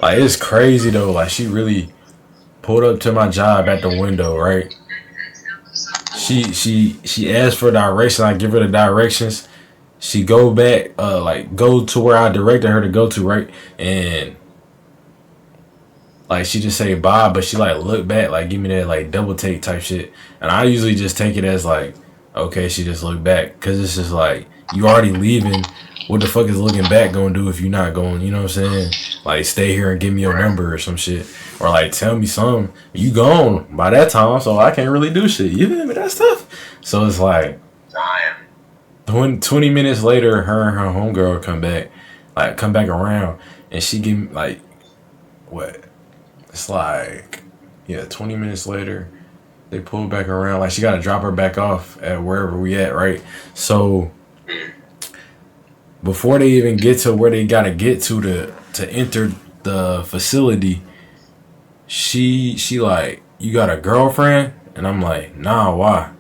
Like, it's crazy though. Like, she really pulled up to my job at the window, right? She asked for directions. I give her the directions. She go back, like go to where I directed her to go to, right? And like she just say bye, but she like look back, like give me that like double take type shit. And I usually just take it as like, okay, she just looked back, because it's just like you already leaving. What the fuck is looking back gonna do if you not going? You know what I'm saying? Like stay here and give me your number or some shit, or like tell me something. You gone by that time, so I can't really do shit. You feel me? That stuff. So it's like 20 minutes later, her and her homegirl come back around, and she give me like what? It's like, yeah, 20 minutes later, they pull back around. Like, she got to drop her back off at wherever we at, right? So, before they even get to where they got to get to enter the facility, she like, you got a girlfriend? And I'm like, nah, why?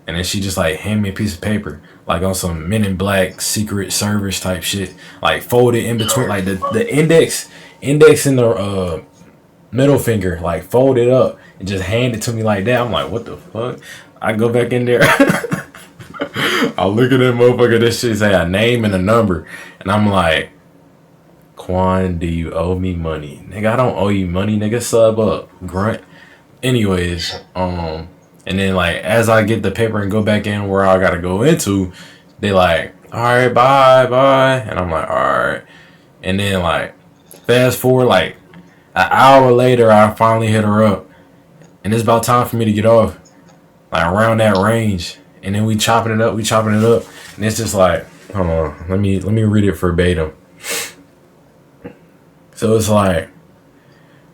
And then she just like hand me a piece of paper, like on some Men in Black Secret Service type shit, like folded in between, like the index and the middle finger, like fold it up and just hand it to me like that. I'm like, what the fuck? I go back in there. I look at that motherfucker. This shit say a name and a number, and I'm like, Quan, do you owe me money? Nigga, I don't owe you money. Nigga, sub up, grunt. Anyways, and then like as I get the paper and go back in where I gotta go into, they like, all right, bye, and I'm like, all right. And then like fast forward like an hour later, I finally hit her up, and it's about time for me to get off, like around that range. And then we chopping it up, and it's just like, hold on, let me read it verbatim. So it's like,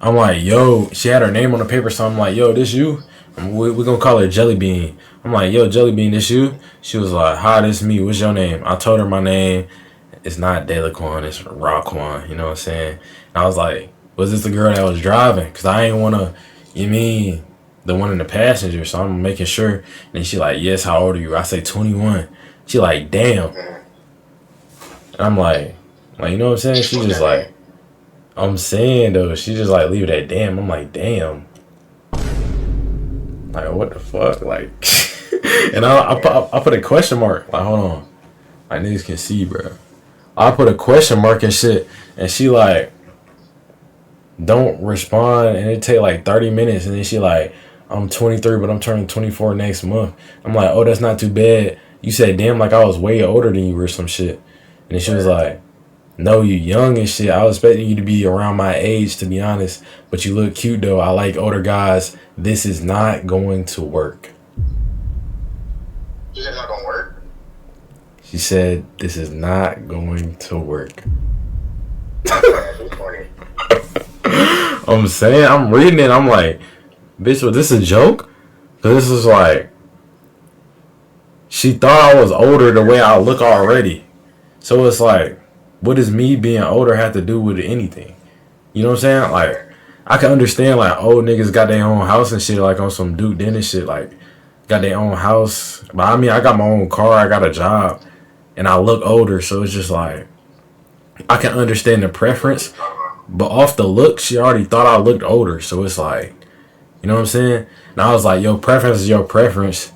I'm like, yo, she had her name on the paper, so I'm like, yo, this you? We're gonna call her Jelly Bean. I'm like, yo, Jelly Bean, this you? She was like, hi, this me. What's your name? I told her my name. It's not Delaquan, it's Raquan. You know what I'm saying? And I was like, was this the girl that was driving? Because I ain't want to, you mean, the one in the passenger. So I'm making sure. And then she like, yes, how old are you? I say 21. She like, damn. And I'm like, you know what I'm saying? She just like, I'm saying though, she just like, leave it at damn. I'm like, damn. Like, what the fuck? Like, and I put a question mark. Like, hold on. Like, niggas can see, bro. I put a question mark and shit. And she like, don't respond, and it take like 30 minutes, and then she like, I'm 23 but I'm turning 24 next month. I'm like, oh, that's not too bad. You said damn like I was way older than you or some shit. And then she was like, no, you young and shit. I was expecting you to be around my age, to be honest, but you look cute though. I like older guys. This is not going to work. You said it's not gonna work? She said this is not going to work. I'm saying, I'm reading it, I'm like, bitch, was this a joke? Cause this is like, she thought I was older the way I look already. So it's like, what does me being older have to do with anything? You know what I'm saying? Like, I can understand like old niggas got their own house and shit, like on some Duke Dennis shit, like got their own house. But I mean, I got my own car, I got a job, and I look older, so it's just like, I can understand the preference. But off the look, she already thought I looked older. So it's like, you know what I'm saying? And I was like, your preference is your preference.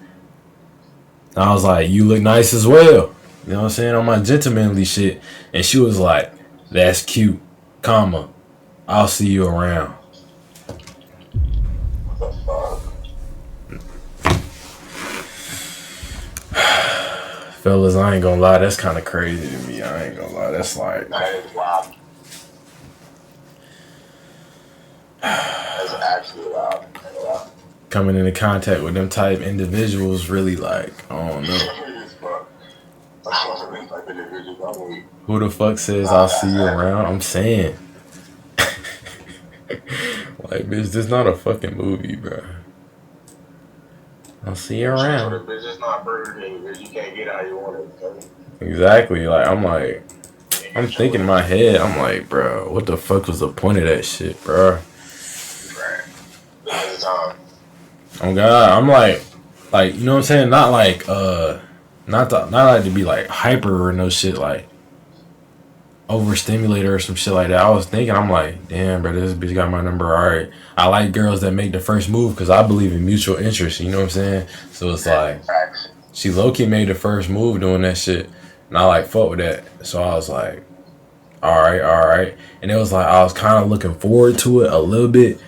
And I was like, you look nice as well. You know what I'm saying? On my gentlemanly shit. And she was like, that's cute, comma, I'll see you around. Fellas, I ain't gonna lie, that's kind of crazy to me. I ain't gonna lie, that's like, That is wild. That's actually wild. coming into contact with them type individuals really like, I don't know. Who the fuck says I'll see you around? I'm saying. Like, bitch, this not a fucking movie, bro. I'll see you around. It's just not Burger King, bitch. You can't get how you want it. Exactly. Like, I'm thinking in my head, I'm like, bro, what the fuck was the point of that shit, bro? Oh God, I'm like, you know what I'm saying? Not like, not like to be like hyper or no shit. Like, overstimulated or some shit like that. I was thinking, I'm like, damn, bro, this bitch got my number. All right, I like girls that make the first move because I believe in mutual interest. You know what I'm saying? So it's like Facts. she low key made the first move doing that shit, and I like fuck with that. So I was like, all right, and it was like I was kind of looking forward to it a little bit,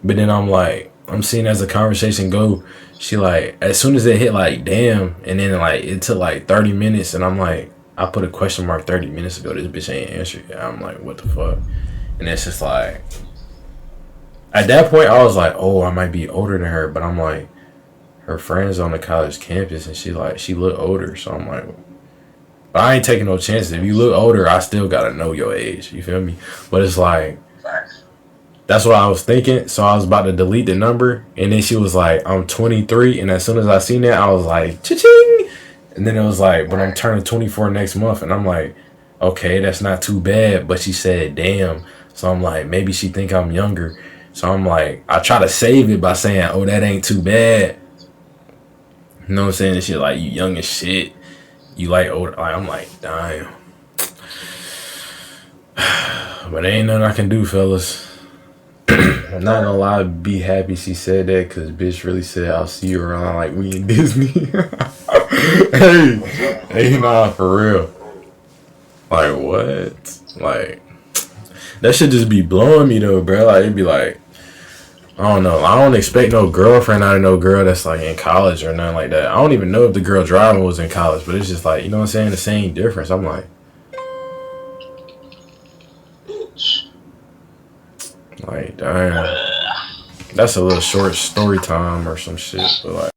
but then I'm like, I'm seeing as the conversation go, she like as soon as it hit like damn, and then like it took like 30 minutes, and I'm like, I put a question mark 30 minutes ago. This bitch ain't answered yet. I'm like, what the fuck? And it's just like at that point I was like, oh, I might be older than her, but I'm like, her friends on the college campus, and she look older, so I'm like, but I ain't taking no chances. If you look older, I still gotta know your age. You feel me? But it's like Facts. that's what I was thinking. So I was about to delete the number, and then she was like, I'm 23, and as soon as I seen that, I was like, cha-ching. And then it was like, but I'm turning 24 next month, and I'm like, okay, that's not too bad. But she said, damn. So I'm like, maybe she think I'm younger. So I'm like, I try to save it by saying, oh, that ain't too bad. You know what I'm saying? And shit like, you young as shit. You like older. Like, I'm like, damn. But ain't nothing I can do, fellas. I'm not gonna lie, be happy she said that, because bitch really said, I'll see you around like we in Disney. hey, nah, for real. Like, what? Like, that should just be blowing me though, bro. Like, it'd be like, I don't know. I don't expect no girlfriend out of no girl that's like in college or nothing like that. I don't even know if the girl driving was in college, but it's just like, you know what I'm saying? The same difference. I'm like, Bitch. damn. That's a little short story time or some shit, but like.